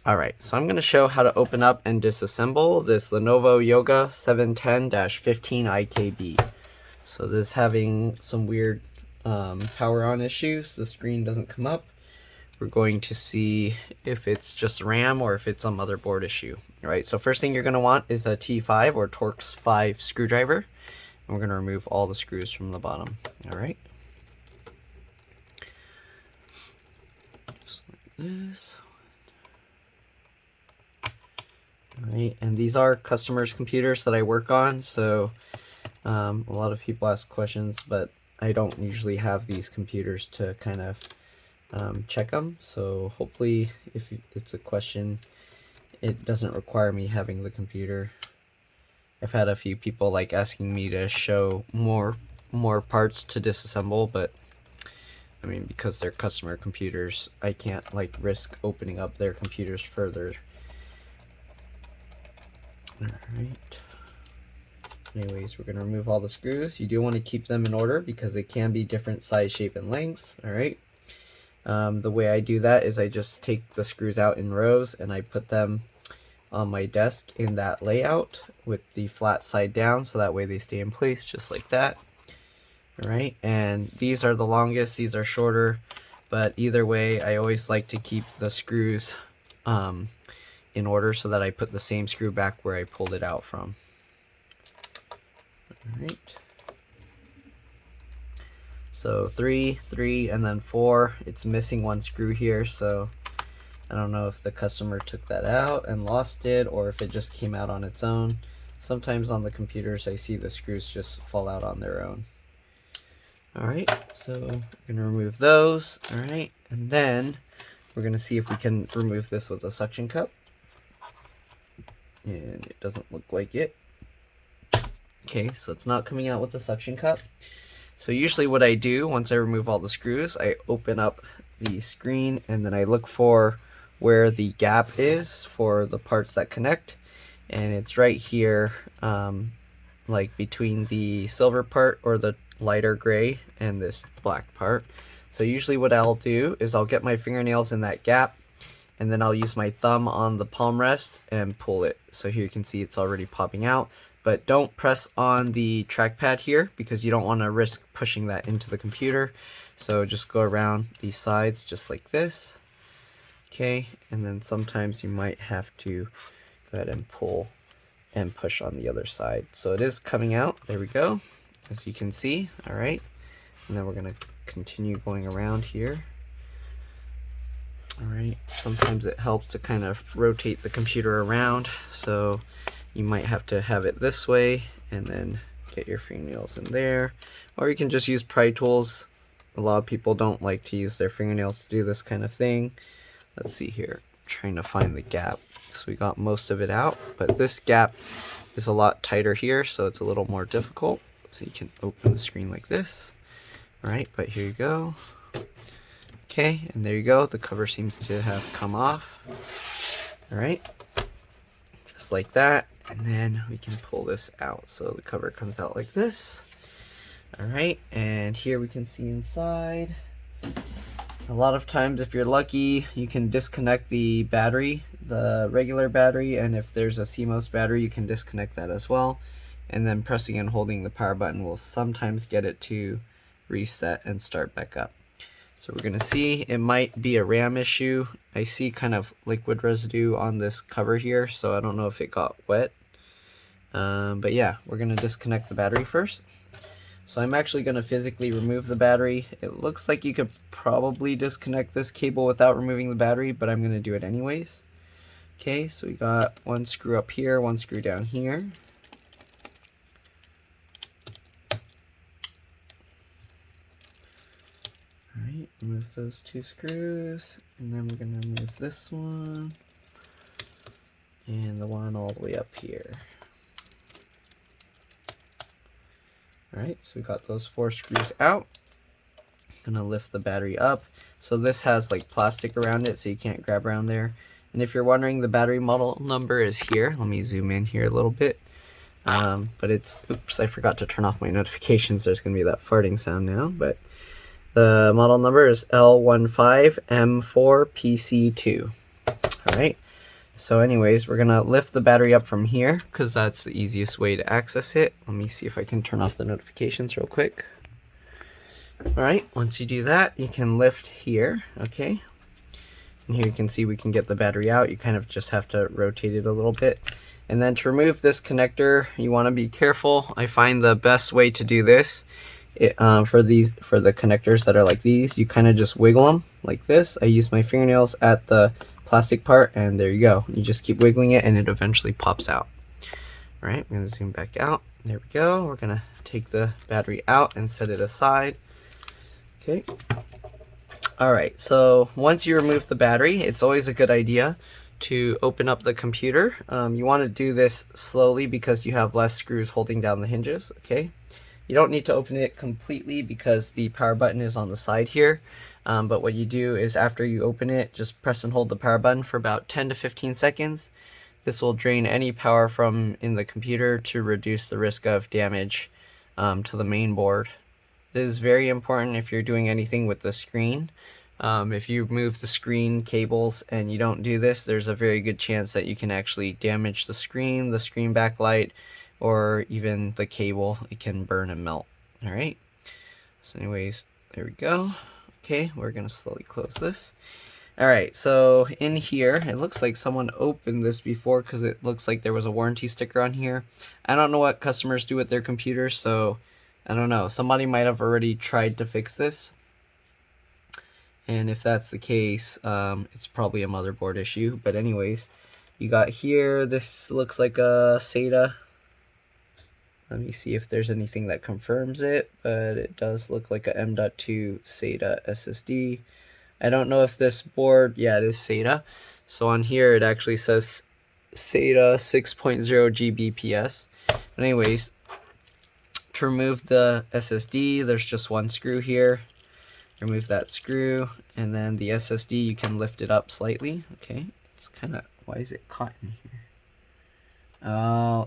Alright, so I'm going to show how to open up and disassemble this Lenovo Yoga 710-15 IKB. So this is having some weird power on issues. The screen doesn't come up. We're going to see if it's just RAM or if it's a motherboard issue. Alright, so first thing you're going to want is a T5 or Torx 5 screwdriver. And we're going to remove all the screws from the bottom. Alright. Just like this. Alright, and these are customers' computers that I work on, so a lot of people ask questions, but I don't usually have these computers to kind of check them, so hopefully if it's a question, it doesn't require me having the computer. I've had a few people like asking me to show more parts to disassemble, but I mean, because they're customer computers, I can't like risk opening up their computers further. Alright. Anyways, we're going to remove all the screws. You do want to keep them in order because they can be different size, shape, and lengths. Alright. The way I do that is I just take the screws out in rows and I put them on my desk in that layout with the flat side down, so that way they stay in place just like that. Alright, and these are the longest, these are shorter, but either way I always like to keep the screws in order so that I put the same screw back where I pulled it out from. Alright. So 3, 3, and then 4. It's missing one screw here, so I don't know if the customer took that out and lost it or if it just came out on its own. Sometimes on the computers I see the screws just fall out on their own. Alright, so we're going to remove those. Alright, and then we're going to see if we can remove this with a suction cup. And it doesn't look like it. Okay, so it's not coming out with the suction cup. So usually what I do once I remove all the screws, I open up the screen and then I look for where the gap is for the parts that connect, and it's right here, like between the silver part or the lighter gray and this black part. So usually what I'll do is I'll get my fingernails in that gap, and then I'll use my thumb on the palm rest and pull it. So here you can see it's already popping out, but don't press on the trackpad here because you don't want to risk pushing that into the computer. So just go around these sides just like this. Okay, and then sometimes you might have to go ahead and pull and push on the other side. So it is coming out, there we go, as you can see. Alright, and then we're going to continue going around here. Alright, sometimes it helps to kind of rotate the computer around, so you might have to have it this way and then get your fingernails in there, or you can just use pry tools. A lot of people don't like to use their fingernails to do this kind of thing. Let's see here, I'm trying to find the gap. So we got most of it out, but this gap is a lot tighter here, so it's a little more difficult. So you can open the screen like this. Alright, but here you go. Okay, and there you go, the cover seems to have come off. Alright, just like that, and then we can pull this out. So the cover comes out like this. Alright, and here we can see inside. A lot of times, if you're lucky, you can disconnect the battery, the regular battery, and if there's a CMOS battery, you can disconnect that as well. And then pressing and holding the power button will sometimes get it to reset and start back up. So we're going to see, it might be a RAM issue. I see kind of liquid residue on this cover here, so I don't know if it got wet. But yeah, we're going to disconnect the battery first. So I'm actually going to physically remove the battery. It looks like you could probably disconnect this cable without removing the battery, but I'm going to do it anyways. Okay, so we got one screw up here, one screw down here. Alright, remove those two screws, and then we're going to remove this one, and the one all the way up here. Alright, so we got those 4 screws out. I'm going to lift the battery up. So this has like plastic around it, so you can't grab around there. And if you're wondering, the battery model number is here. Let me zoom in here a little bit. But it's, oops, I forgot to turn off my notifications. There's going to be that farting sound now, but the model number is L15M4PC2. All right. So anyways, we're gonna lift the battery up from here because that's the easiest way to access it. Let me see if I can turn off the notifications real quick. All right, once you do that, you can lift here, okay? And here you can see we can get the battery out. You kind of just have to rotate it a little bit. And then to remove this connector, you want to be careful. I find the best way to do this, for the connectors that are like these, you kind of just wiggle them like this. I use my fingernails at the plastic part, and there you go. You just keep wiggling it and it eventually pops out. All right, I'm going to zoom back out. There we go. We're going to take the battery out and set it aside. Okay. All right, so once you remove the battery, it's always a good idea to open up the computer. You want to do this slowly because you have less screws holding down the hinges, okay? You don't need to open it completely because the power button is on the side here. But what you do is after you open it, just press and hold the power button for about 10 to 15 seconds. This will drain any power from in the computer to reduce the risk of damage to the main board. This is very important if you're doing anything with the screen. If you move the screen cables and you don't do this, there's a very good chance that you can actually damage the screen backlight, or even the cable. It can burn and melt. All right. So anyways, there we go. Okay, we're gonna slowly close this. All right, so in here, it looks like someone opened this before because it looks like there was a warranty sticker on here. I don't know what customers do with their computers, so I don't know. Somebody might have already tried to fix this. And if that's the case, it's probably a motherboard issue. But anyways, you got here, this looks like a SATA. Let me see if there's anything that confirms it, but it does look like a M.2 SATA SSD. I don't know if this board, yeah, it is SATA. So on here, it actually says SATA 6.0 Gbps. But anyways, to remove the SSD, there's just one screw here. Remove that screw, and then the SSD, you can lift it up slightly. Okay, it's kind of, why is it caught in here?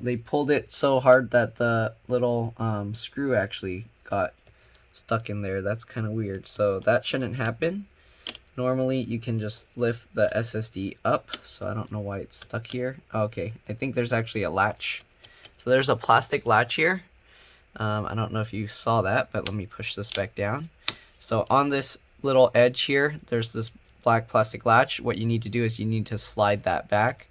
They pulled it so hard that the little screw actually got stuck in there. That's kind of weird. So that shouldn't happen. Normally you can just lift the SSD up, so I don't know why it's stuck here. Okay, I think there's actually a latch. So there's a plastic latch here. I don't know if you saw that, but let me push this back down. So on this little edge here, there's this black plastic latch. What you need to do is you need to slide that back,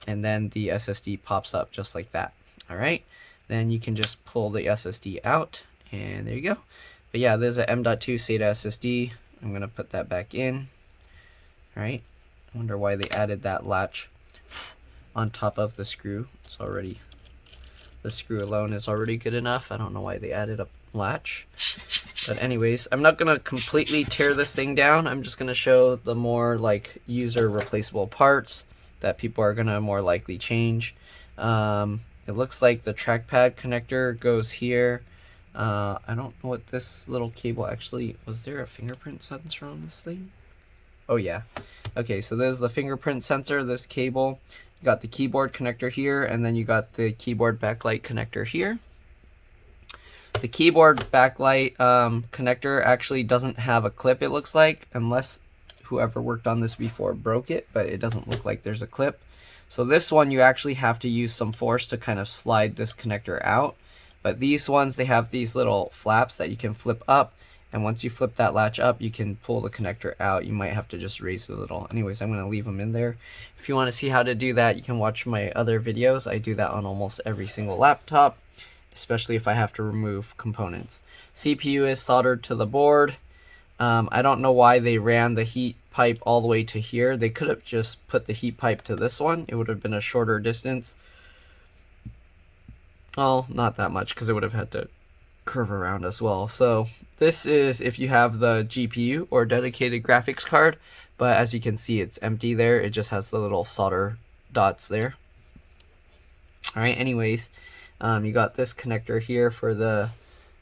and then the SSD pops up just like that. All right, then you can just pull the SSD out, and there you go. But yeah, there's a M.2 SATA SSD. I'm gonna put that back in. All right, I wonder why they added that latch on top of the screw. It's already, the screw alone is already good enough. I don't know why they added a latch. But anyways, I'm not gonna completely tear this thing down. I'm just gonna show the more like user replaceable parts that people are gonna more likely change. It looks like the trackpad connector goes here. I don't know what this little cable actually, was there a fingerprint sensor on this thing? Oh yeah. Okay, so there's the fingerprint sensor, this cable. You got the keyboard connector here, and then you got the keyboard backlight connector here. The keyboard backlight connector actually doesn't have a clip, it looks like, unless whoever worked on this before broke it, but it doesn't look like there's a clip. So this one, you actually have to use some force to kind of slide this connector out. But these ones, they have these little flaps that you can flip up, and once you flip that latch up, you can pull the connector out. You might have to just raise it a little. Anyways, I'm going to leave them in there. If you want to see how to do that, you can watch my other videos. I do that on almost every single laptop, especially if I have to remove components. CPU is soldered to the board. I don't know why they ran the heat pipe all the way to here. They could have just put the heat pipe to this one. It would have been a shorter distance. Well, not that much, because it would have had to curve around as well. So this is if you have the GPU or dedicated graphics card, but as you can see, it's empty there. It just has the little solder dots there. All right, anyways, you got this connector here for the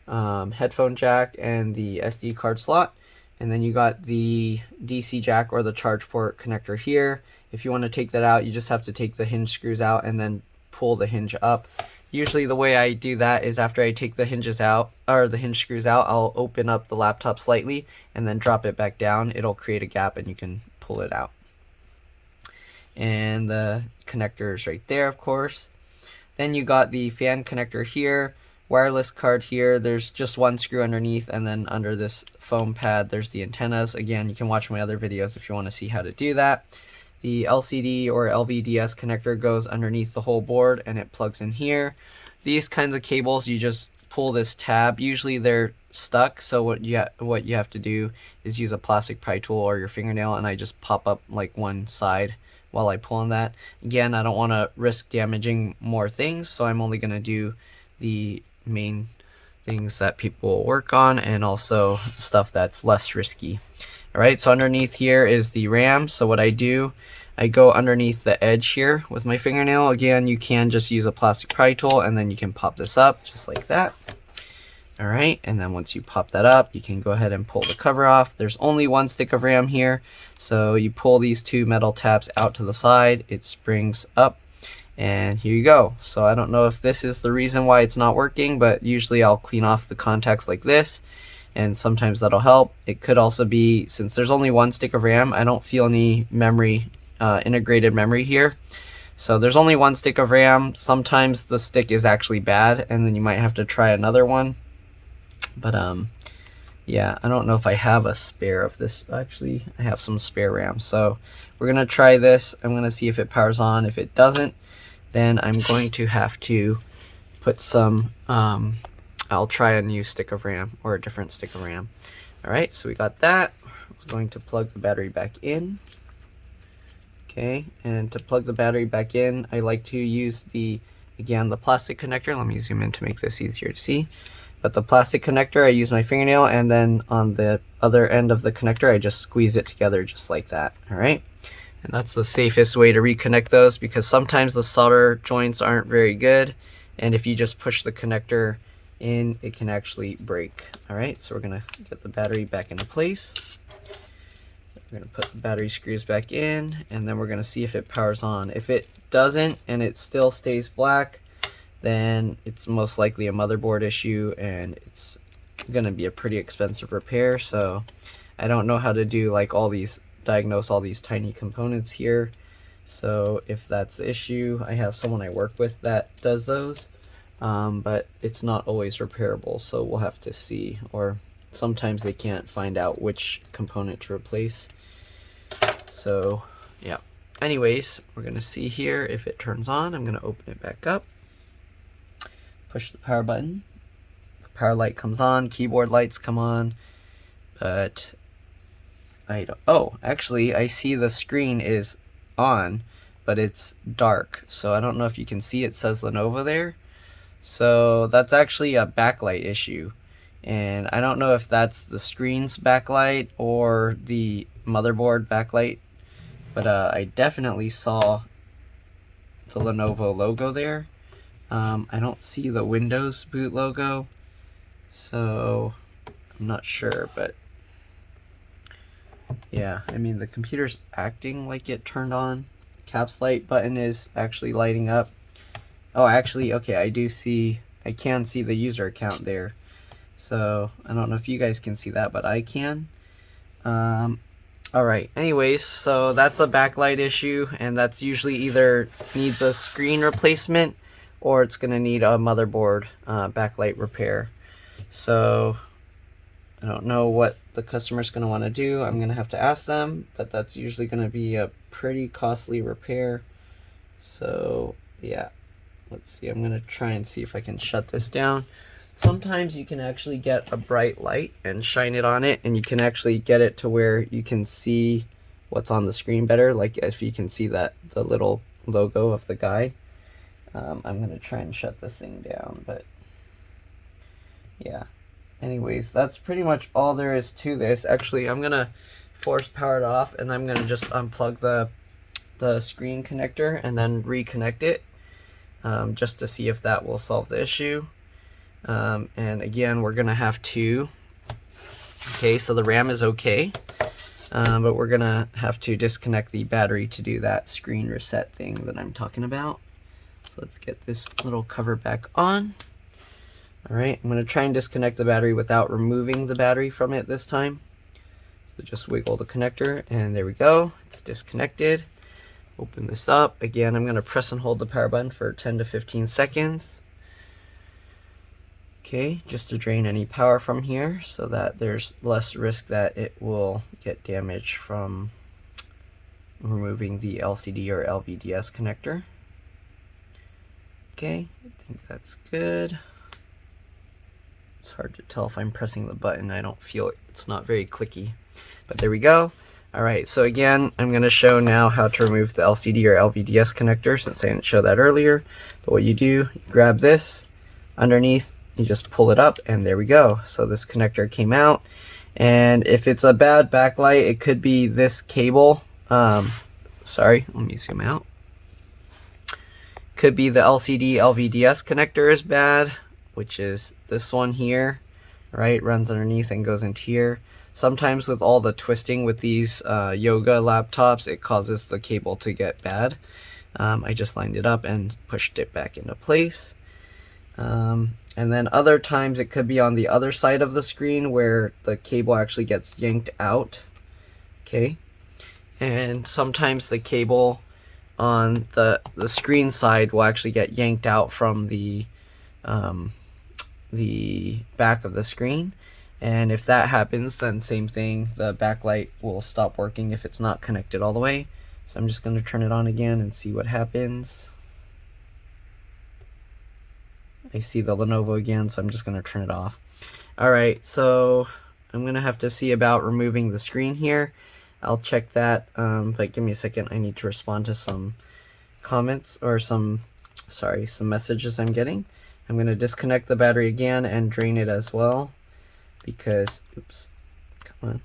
headphone jack and the SD card slot. And then you got the DC jack or the charge port connector here. If you want to take that out, you just have to take the hinge screws out and then pull the hinge up. Usually the way I do that is after I take the hinges out, or the hinge screws out, I'll open up the laptop slightly and then drop it back down. It'll create a gap and you can pull it out. and the connector is right there, of course. Then you got the fan connector here, wireless card here. There's just one screw underneath, and then under this foam pad there's the antennas. Again, you can watch my other videos if you want to see how to do that. The LCD or LVDS connector goes underneath the whole board and it plugs in here. These kinds of cables, you just pull this tab. Usually they're stuck, so what you have to do is use a plastic pry tool or your fingernail, and I just pop up like one side while I pull on that. Again, I don't want to risk damaging more things, so I'm only going to do the main things that people work on and also stuff that's less risky. Alright, so underneath here is the RAM. So what I do, I go underneath the edge here with my fingernail. Again, you can just use a plastic pry tool and then you can pop this up just like that. Alright, and then once you pop that up, you can go ahead and pull the cover off. There's only one stick of RAM here, so you pull these two metal tabs out to the side, it springs up, and here you go. So I don't know if this is the reason why it's not working, but usually I'll clean off the contacts like this, and sometimes that'll help. It could also be, since there's only one stick of RAM, I don't feel any memory, integrated memory here. So there's only one stick of RAM. Sometimes the stick is actually bad, and then you might have to try another one. But yeah, I don't know if I have a spare of this. Actually, I have some spare RAM. So we're gonna try this. I'm gonna see if it powers on. If it doesn't, then I'm going to have to put some, I'll try a new stick of RAM or a different stick of RAM. Alright, so we got that. We're going to plug the battery back in. Okay, and to plug the battery back in, I like to use the plastic connector. Let me zoom in to make this easier to see. But the plastic connector, I use my fingernail, and then on the other end of the connector, I just squeeze it together just like that. Alright, and that's the safest way to reconnect those, because sometimes the solder joints aren't very good, and if you just push the connector in, it can actually break. Alright, so we're going to get the battery back into place. We're going to put the battery screws back in, and then we're going to see if it powers on. If it doesn't and it still stays black, then it's most likely a motherboard issue, and it's going to be a pretty expensive repair. So I don't know how to do like diagnose all these tiny components here. So if that's the issue, I have someone I work with that does those, but it's not always repairable, so we'll have to see. Or sometimes they can't find out which component to replace. So yeah, anyways, we're gonna see here if it turns on. I'm gonna open it back up, push the power button, the power light comes on, keyboard lights come on, but I don't, oh, actually I see the screen is on, but it's dark, so I don't know if you can see, it says Lenovo there. So that's actually a backlight issue, and I don't know if that's the screen's backlight or the motherboard backlight, but I definitely saw the Lenovo logo there. I don't see the Windows boot logo, so I'm not sure, but yeah, I mean, the computer's acting like it turned on. The caps light button is actually lighting up. Oh, actually, okay, I can see the user account there. So I don't know if you guys can see that, but I can. Alright, anyways, so that's a backlight issue, and that's usually either needs a screen replacement or it's going to need a motherboard backlight repair. So I don't know what the customer's going to want to do. I'm going to have to ask them, but that's usually going to be a pretty costly repair. So yeah, let's see. I'm going to try and see if I can shut this down. Sometimes you can actually get a bright light and shine it on it, and you can actually get it to where you can see what's on the screen better, like if you can see that the little logo of the guy. I'm going to try and shut this thing down, but yeah. Anyways, that's pretty much all there is to this. Actually, I'm going to force power it off, and I'm going to just unplug the screen connector and then reconnect it, just to see if that will solve the issue. And again, we're going to have to, okay, so the RAM is okay, but we're going to have to disconnect the battery to do that screen reset thing that I'm talking about. So let's get this little cover back on. Alright, I'm going to try and disconnect the battery without removing the battery from it this time. So just wiggle the connector, and there we go, it's disconnected. Open this up. Again, I'm going to press and hold the power button for 10 to 15 seconds. Okay, just to drain any power from here so that there's less risk that it will get damaged from removing the LCD or LVDS connector. Okay, I think that's good. It's hard to tell if I'm pressing the button. I don't feel it. It's not very clicky, but there we go. Alright, so again, I'm going to show now how to remove the LCD or LVDS connector since I didn't show that earlier. But what you do, you grab this underneath, you just pull it up, and there we go. So this connector came out, and if it's a bad backlight, it could be this cable. Sorry, let me zoom out. Could be the LCD LVDS connector is bad, which is this one here, right? Runs underneath and goes into here. Sometimes with all the twisting with these yoga laptops, it causes the cable to get bad. I just lined it up and pushed it back into place. And then other times it could be on the other side of the screen where the cable actually gets yanked out. Okay. And sometimes the cable on the screen side will actually get yanked out from the back of the screen. And if that happens, then same thing, the backlight will stop working if it's not connected all the way. So I'm just going to turn it on again and see what happens. I see the Lenovo again, so I'm just going to turn it off. Alright, so I'm going to have to see about removing the screen here. I'll check that, but give me a second. I need to respond to some comments or some messages I'm getting. I'm going to disconnect the battery again and drain it as well because, oops, come on.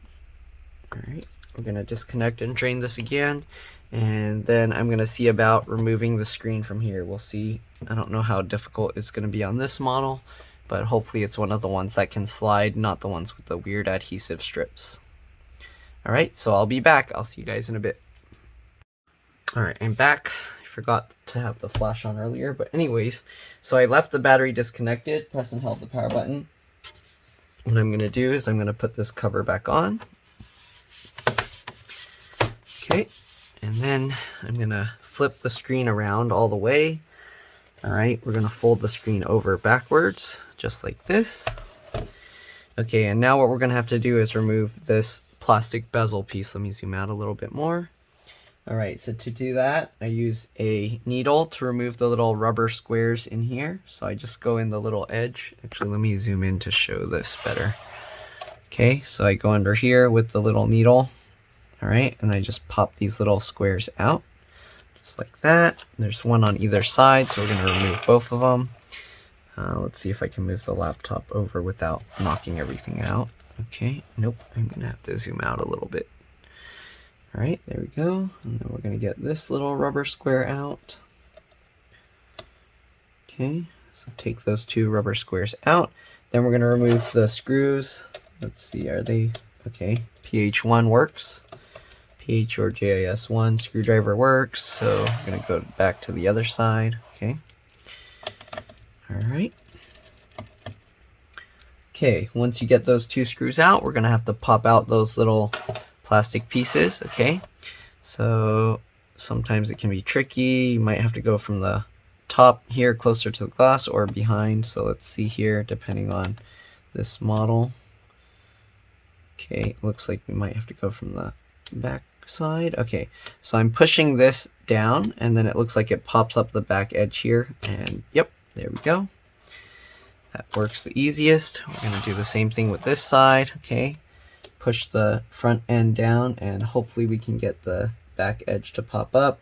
Alright, I'm going to disconnect and drain this again, and then I'm going to see about removing the screen from here. We'll see. I don't know how difficult it's going to be on this model, but hopefully it's one of the ones that can slide, not the ones with the weird adhesive strips. Alright, so I'll be back. I'll see you guys in a bit. Alright, I'm back. I forgot to have the flash on earlier, but anyways, so I left the battery disconnected, press and held the power button. What I'm going to do is I'm going to put this cover back on. Okay, and then I'm going to flip the screen around all the way. Alright, we're going to fold the screen over backwards, just like this. Okay, and now what we're going to have to do is remove this plastic bezel piece. Let me zoom out a little bit more. Alright, so to do that, I use a needle to remove the little rubber squares in here. So I just go in the little edge. Actually, let me zoom in to show this better. Okay, so I go under here with the little needle. Alright, and I just pop these little squares out. Just like that. There's one on either side, so we're going to remove both of them. Let's see if I can move the laptop over without knocking everything out. Okay, nope, I'm going to have to zoom out a little bit. Alright, there we go. And then we're going to get this little rubber square out. Okay, so take those two rubber squares out. Then we're going to remove the screws. Let's see, are they... Okay, PH1 works. PH or JIS1 screwdriver works. So I'm going to go back to the other side. Okay. Alright. Okay, once you get those two screws out, we're going to have to pop out those little plastic pieces. Okay, so sometimes it can be tricky. You might have to go from the top here closer to the glass or behind. So let's see here, depending on this model. Okay, looks like we might have to go from the back side. Okay, so I'm pushing this down and then it looks like it pops up the back edge here, and yep, there we go. That works the easiest. We're going to do the same thing with this side. Okay, push the front end down and hopefully we can get the back edge to pop up.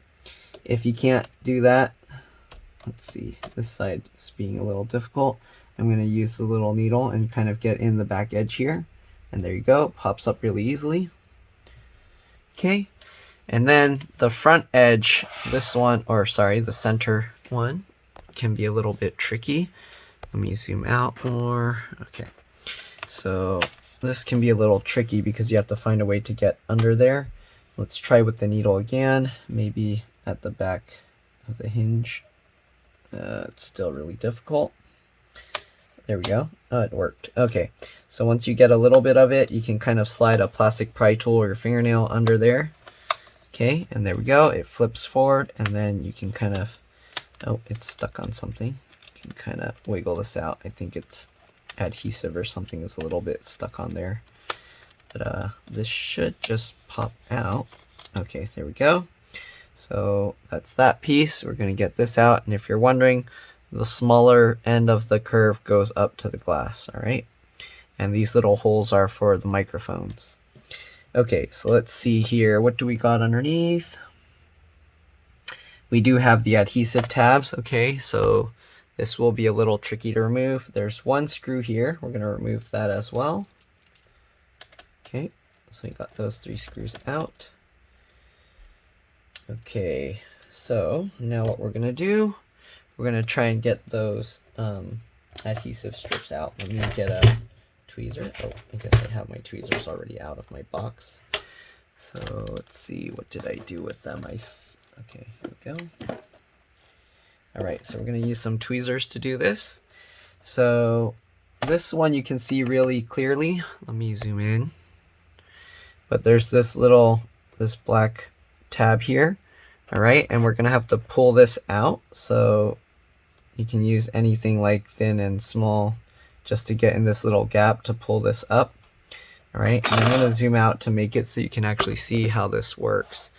If you can't do that, let's see, this side is being a little difficult. I'm going to use the little needle and kind of get in the back edge here, and there you go, pops up really easily. Okay, and then the front edge, this one, or sorry, the center one, can be a little bit tricky. Let me zoom out more. Okay, so this can be a little tricky because you have to find a way to get under there. Let's try with the needle again, maybe at the back of the hinge. It's still really difficult. There we go. Oh, it worked. Okay, so once you get a little bit of it, you can kind of slide a plastic pry tool or your fingernail under there. Okay, and there we go. It flips forward, and then you can kind of, oh, it's stuck on something. You can kind of wiggle this out. I think it's adhesive or something is a little bit stuck on there. But this should just pop out. Okay, there we go. So that's that piece. We're going to get this out, and if you're wondering, the smaller end of the curve goes up to the glass, all right? And these little holes are for the microphones. Okay, so let's see here. What do we got underneath? We do have the adhesive tabs, okay? So this will be a little tricky to remove. There's one screw here. We're going to remove that as well. Okay, so we got those 3 screws out. Okay, so now what we're going to do, we're going to try and get those adhesive strips out. Let me get a tweezer. Oh, I guess I have my tweezers already out of my box. So let's see, what did I do with them? Okay, here we go. All right, so we're going to use some tweezers to do this. So this one you can see really clearly. Let me zoom in. But there's this black tab here. All right, and we're going to have to pull this out. So you can use anything like thin and small just to get in this little gap to pull this up. All right, and I'm going to zoom out to make it so you can actually see how this works.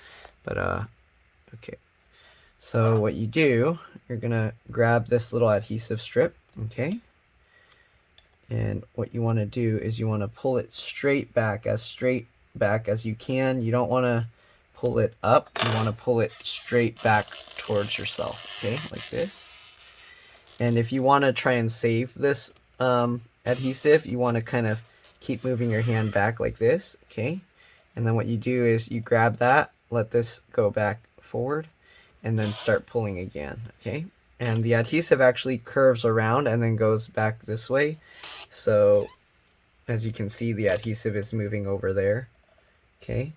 But okay, so what you do, you're going to grab this little adhesive strip, okay? And what you want to do is you want to pull it straight back as you can. You don't want to pull it up. You want to pull it straight back towards yourself, okay, like this. And if you want to try and save this adhesive, you want to kind of keep moving your hand back like this, okay? And then what you do is you grab that, let this go back forward, and then start pulling again, okay? And the adhesive actually curves around and then goes back this way. So as you can see, the adhesive is moving over there, okay?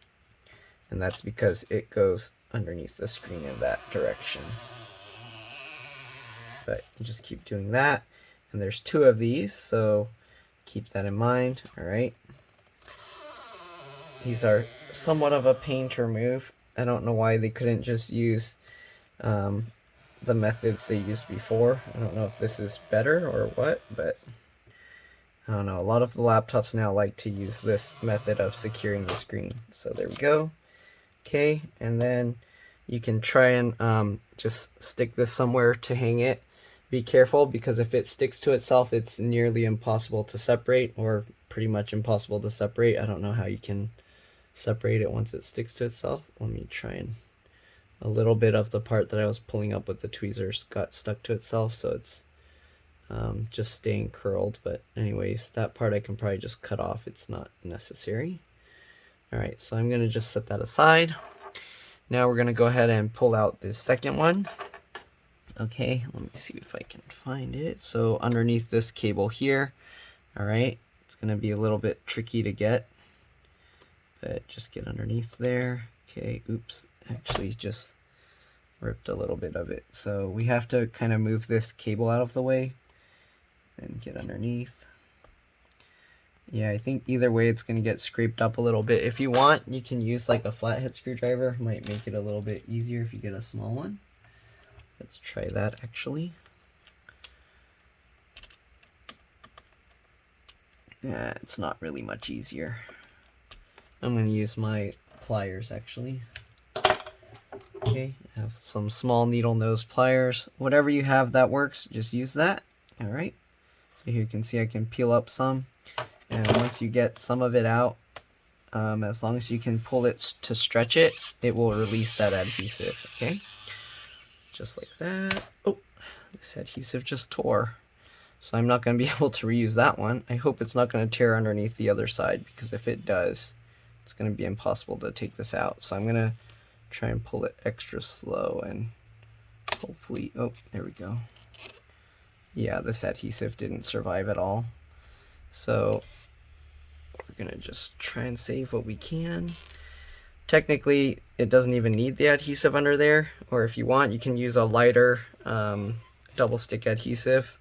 And that's because it goes underneath the screen in that direction. But you just keep doing that. And there's 2 of these, so keep that in mind, all right? These are somewhat of a pain to remove. I don't know why they couldn't just use the methods they used before. I don't know if this is better or what, but I don't know. A lot of the laptops now like to use this method of securing the screen. So there we go. Okay, and then you can try and just stick this somewhere to hang it. Be careful, because if it sticks to itself, it's nearly impossible to separate, or pretty much impossible to separate. I don't know how you can separate it once it sticks to itself. Let me try and... A little bit of the part that I was pulling up with the tweezers got stuck to itself, so it's just staying curled. But anyways, that part I can probably just cut off. It's not necessary. All right, so I'm going to just set that aside. Now we're going to go ahead and pull out this second one. Okay, let me see if I can find it. So underneath this cable here, all right, it's going to be a little bit tricky to get, but just get underneath there. Okay, oops, actually just ripped a little bit of it. So we have to kind of move this cable out of the way and get underneath. Yeah, I think either way it's going to get scraped up a little bit. If you want, you can use like a flathead screwdriver. Might make it a little bit easier if you get a small one. Let's try that actually. Yeah, it's not really much easier. I'm going to use my pliers actually. Okay, I have some small needle nose pliers. Whatever you have that works, just use that. All right. So here you can see I can peel up some. And once you get some of it out, as long as you can pull it to stretch it, it will release that adhesive, okay? Just like that. Oh, this adhesive just tore. So I'm not going to be able to reuse that one. I hope it's not going to tear underneath the other side, because if it does, it's going to be impossible to take this out. So I'm going to try and pull it extra slow, and hopefully, oh, there we go. Yeah, this adhesive didn't survive at all. So we're going to just try and save what we can. Technically, it doesn't even need the adhesive under there, or if you want, you can use a lighter double stick adhesive,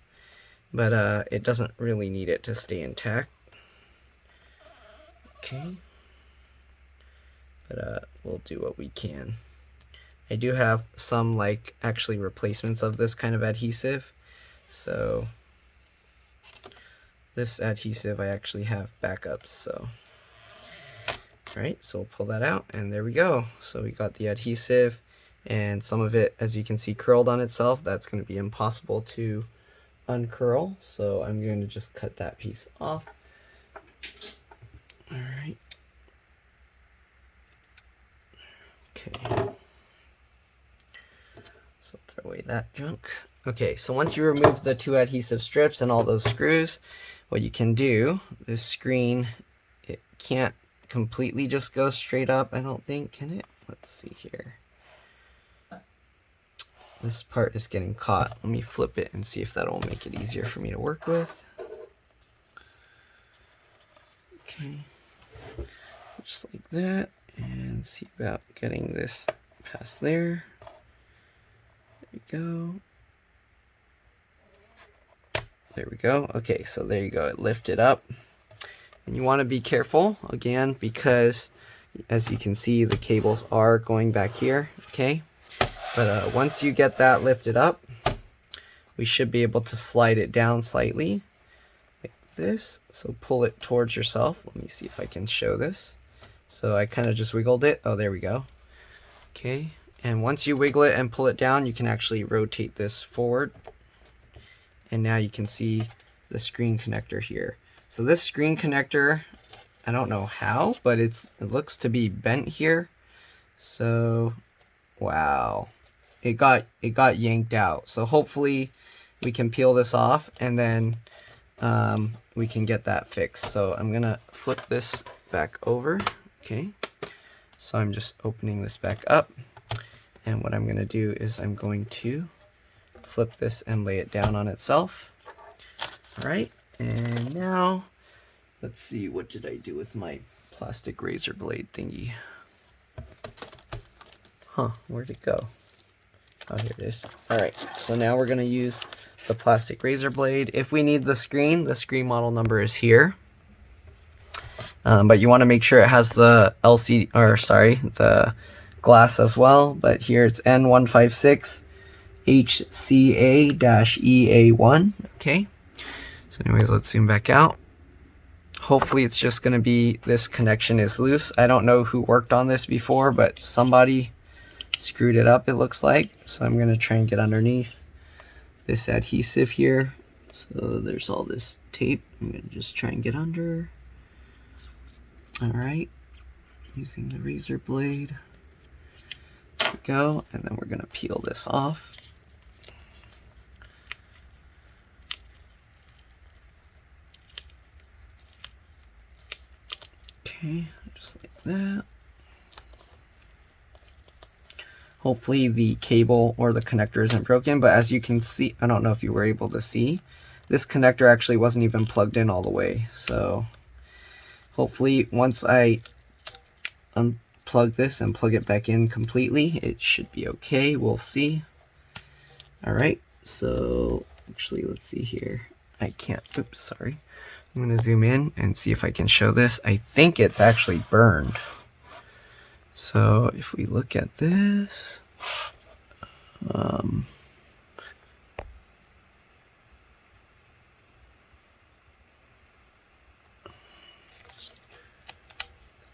but it doesn't really need it to stay intact. Okay. but we'll do what we can. I do have some like actually replacements of this kind of adhesive, so this adhesive I actually have backups. So alright, so we'll pull that out, and there we go. So we got the adhesive, and some of it, as you can see, curled on itself. That's going to be impossible to uncurl, so I'm going to just cut that piece off. Alright. Okay. So throw away that junk. Okay, so once you remove the 2 adhesive strips and all those screws, what you can do, this screen, it can't completely just go straight up, I don't think, can it? Let's see here. This part is getting caught. Let me flip it and see if that will make it easier for me to work with. Okay, just like that, and see about getting this past there. There we go. There we go. Okay, so there you go. It lifted up. And you want to be careful, again, because as you can see, the cables are going back here, okay? But once you get that lifted up, we should be able to slide it down slightly, like this. So pull it towards yourself. Let me see if I can show this. So I kind of just wiggled it. Oh, there we go. Okay, and once you wiggle it and pull it down, you can actually rotate this forward. And now you can see the screen connector here. So this screen connector, I don't know how, but it looks to be bent here. So, wow, it got yanked out. So hopefully we can peel this off, and then we can get that fixed. So I'm gonna flip this back over. Okay, so I'm just opening this back up, and what I'm gonna do is I'm going to flip this and lay it down on itself. All right, and now let's see, what did I do with my plastic razor blade thingy? Huh, where'd it go? Oh, here it is. All right, so now we're gonna use the plastic razor blade. If we need the screen model number is here. But you want to make sure it has the the glass as well. But here it's N156 HCA-EA1. Okay. So anyways, let's zoom back out. Hopefully it's just going to be this connection is loose. I don't know who worked on this before, but somebody screwed it up, it looks like. So I'm going to try and get underneath this adhesive here. So there's all this tape. I'm going to just try and get under. All right, using the razor blade. There we go, and then we're going to peel this off. Okay, just like that. Hopefully the cable or the connector isn't broken, but as you can see, I don't know if you were able to see, this connector actually wasn't even plugged in all the way. So hopefully once I unplug this and plug it back in completely, it should be okay. We'll see. All right, so actually let's see here. I can't, oops, sorry. I'm gonna zoom in and see if I can show this. I think it's actually burned. So if we look at this,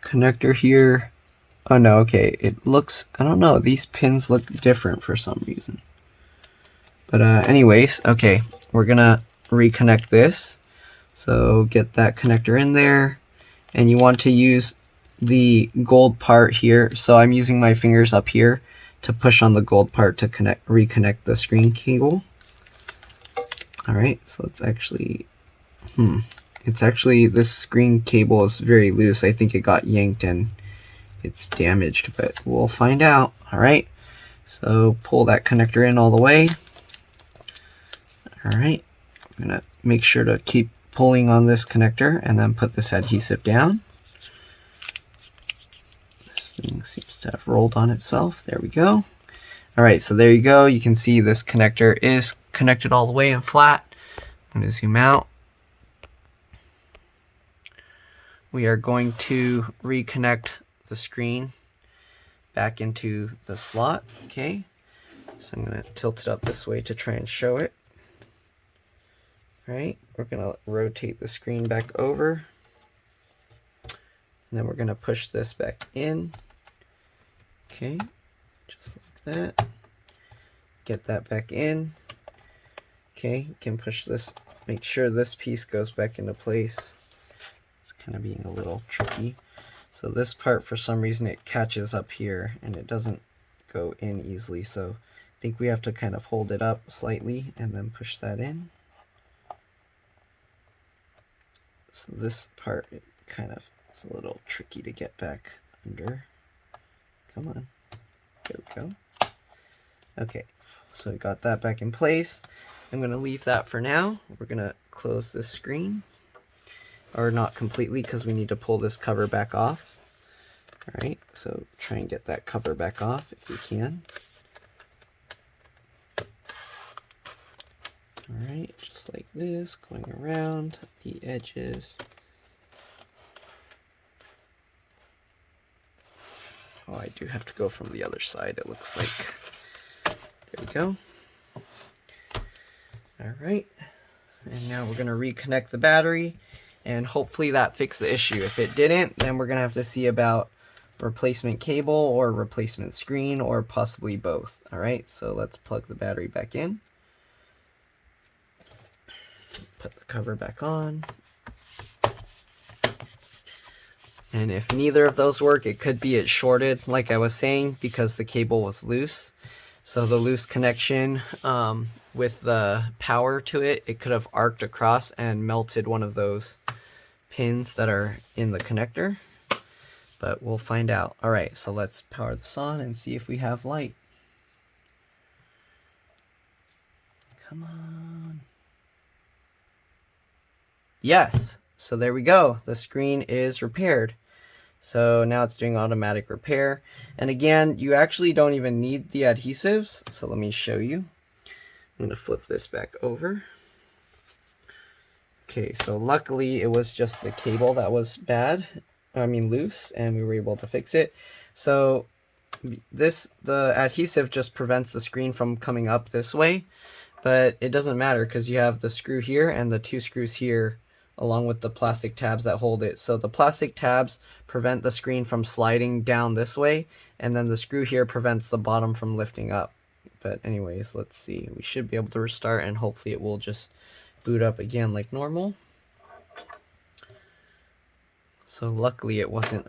connector here. Oh no, okay, it looks, I don't know, these pins look different for some reason. But anyways, okay, we're gonna reconnect this. So get that connector in there, and you want to use the gold part here. So I'm using my fingers up here to push on the gold part to reconnect the screen cable. All right, so let's actually, it's actually, this screen cable is very loose. I think it got yanked and it's damaged, but we'll find out. All right, so pull that connector in all the way. All right, I'm gonna make sure to keep pulling on this connector and then put this adhesive down. This thing seems to have rolled on itself. There we go. All right, so there you go. You can see this connector is connected all the way and flat. I'm going to zoom out. We are going to reconnect the screen back into the slot. Okay, so I'm going to tilt it up this way to try and show it. All right, we're going to rotate the screen back over, and then we're going to push this back in. Okay, just like that. Get that back in. Okay, you can push this, make sure this piece goes back into place. It's kind of being a little tricky. So this part, for some reason, it catches up here and it doesn't go in easily. So I think we have to kind of hold it up slightly and then push that in. So this part, it kind of is a little tricky to get back under. Come on. There we go. Okay, so we got that back in place. I'm going to leave that for now. We're going to close this screen. Or not completely, because we need to pull this cover back off. Alright, so try and get that cover back off if you can. Alright, just like this, going around the edges. Oh, I do have to go from the other side, it looks like. There we go. Alright, and now we're going to reconnect the battery, and hopefully that fixed the issue. If it didn't, then we're going to have to see about replacement cable or replacement screen, or possibly both. Alright, so let's plug the battery back in. Put the cover back on. And if neither of those work, it could be it shorted, like I was saying, because the cable was loose. So the loose connection with the power to it, it could have arced across and melted one of those pins that are in the connector. But we'll find out. Alright, so let's power this on and see if we have light. Come on. Yes, so there we go. The screen is repaired. So now it's doing automatic repair. And again, you actually don't even need the adhesives. So let me show you. I'm going to flip this back over. Okay, so luckily it was just the cable that was loose, and we were able to fix it. So the adhesive just prevents the screen from coming up this way, but it doesn't matter because you have the screw here and the 2 screws here, along with the plastic tabs that hold it. So the plastic tabs prevent the screen from sliding down this way, and then the screw here prevents the bottom from lifting up. But anyways, let's see. We should be able to restart, and hopefully it will just boot up again like normal. So luckily it wasn't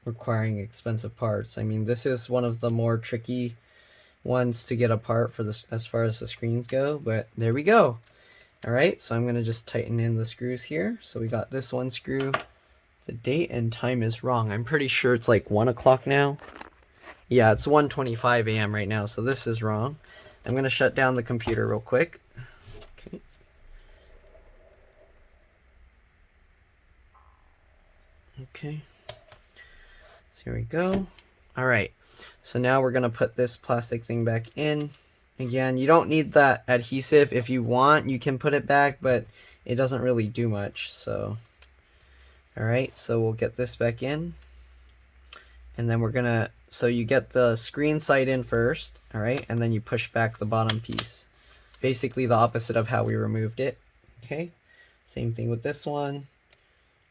requiring expensive parts. I mean, this is one of the more tricky ones to get apart for this as far as the screens go, but there we go. Alright, so I'm going to just tighten in the screws here. So we got this one screw. The date and time is wrong. I'm pretty sure it's like 1 o'clock now. Yeah, it's 1:25 a.m. right now, so this is wrong. I'm going to shut down the computer real quick. Okay. Okay. So here we go. Alright, so now we're going to put this plastic thing back in. Again, you don't need that adhesive. If you want, you can put it back, but it doesn't really do much. So, alright, so we'll get this back in. And then we're going to, so you get the screen side in first, alright, and then you push back the bottom piece. Basically the opposite of how we removed it. Okay, same thing with this one.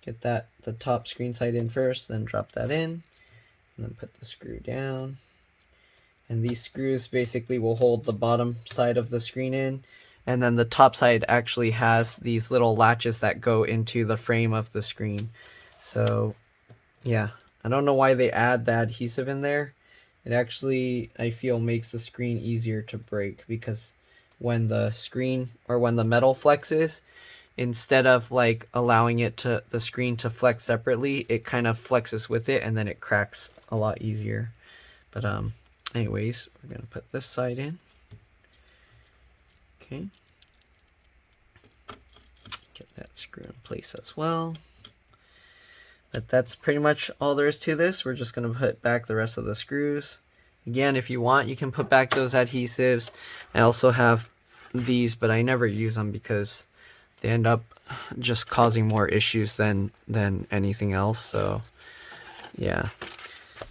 Get the top screen side in first, then drop that in, and then put the screw down. And these screws basically will hold the bottom side of the screen in, and then the top side actually has these little latches that go into the frame of the screen. So yeah, I don't know why they add the adhesive in there. It actually, I feel, makes the screen easier to break, because when the screen, or when the metal flexes, instead of like allowing it to, the screen to flex separately, it kind of flexes with it, and then it cracks a lot easier. But anyways, we're going to put this side in. Okay. Get that screw in place as well. But that's pretty much all there is to this. We're just going to put back the rest of the screws. Again, if you want, you can put back those adhesives. I also have these, but I never use them because they end up just causing more issues than anything else. So yeah.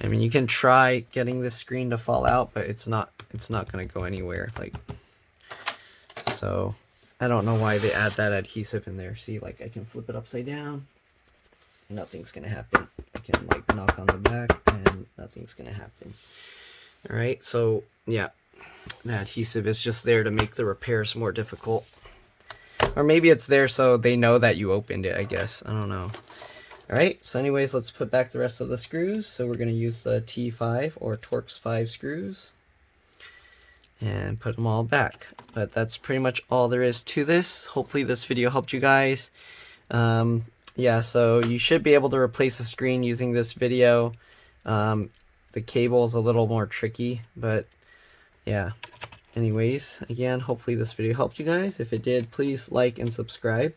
I mean, you can try getting this screen to fall out, but it's not going to go anywhere. Like, so I don't know why they add that adhesive in there. See, like I can flip it upside down, nothing's going to happen. I can like knock on the back and nothing's going to happen. All right, so yeah, the adhesive is just there to make the repairs more difficult. Or maybe it's there so they know that you opened it, I guess. I don't know. Alright, so anyways, let's put back the rest of the screws. So we're going to use the T5 or Torx 5 screws and put them all back. But that's pretty much all there is to this. Hopefully this video helped you guys. Yeah, so you should be able to replace the screen using this video. The cable is a little more tricky, but yeah. Anyways, again, hopefully this video helped you guys. If it did, please like and subscribe.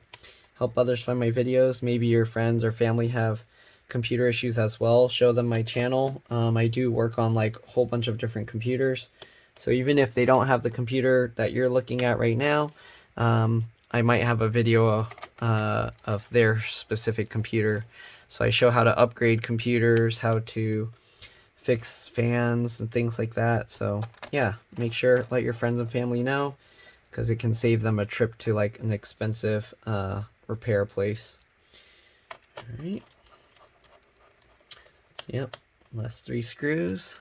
Help others find my videos. Maybe your friends or family have computer issues as well. Show them my channel. I do work on like a whole bunch of different computers. So even if they don't have the computer that you're looking at right now, I might have a video of their specific computer. So I show how to upgrade computers, how to fix fans and things like that. So yeah, make sure let your friends and family know, because it can save them a trip to like an expensive repair place. All right. Yep, last 3 screws.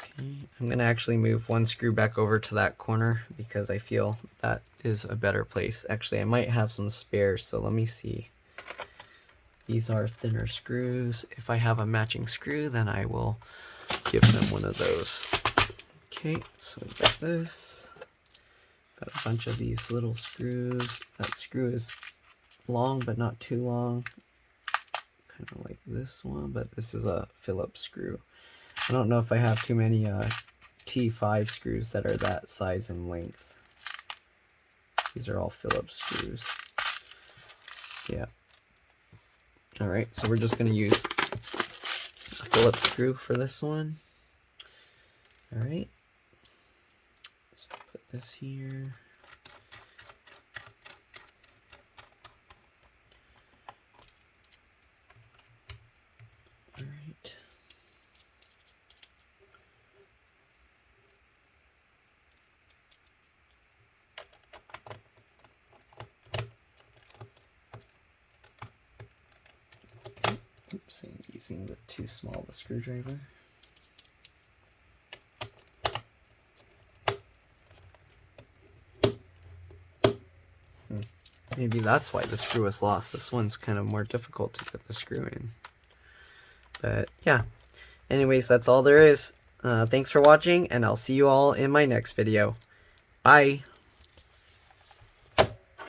Okay, I'm gonna actually move one screw back over to that corner because I feel that is a better place. Actually, I might have some spares, so let me see. These are thinner screws. If I have a matching screw, then I will give them one of those. Okay, so we got this. Got a bunch of these little screws. That screw is long, but not too long. Kind of like this one, but this is a Phillips screw. I don't know if I have too many T5 screws that are that size and length. These are all Phillips screws. Yeah. Alright, so we're just going to use a Phillips screw for this one. Alright. So put this here. Alright. Oops, I'm using the too small of a screwdriver. Maybe that's why the screw was lost. This one's kind of more difficult to get the screw in. But yeah, anyways, that's all there is. Thanks for watching, and I'll see you all in my next video. Bye!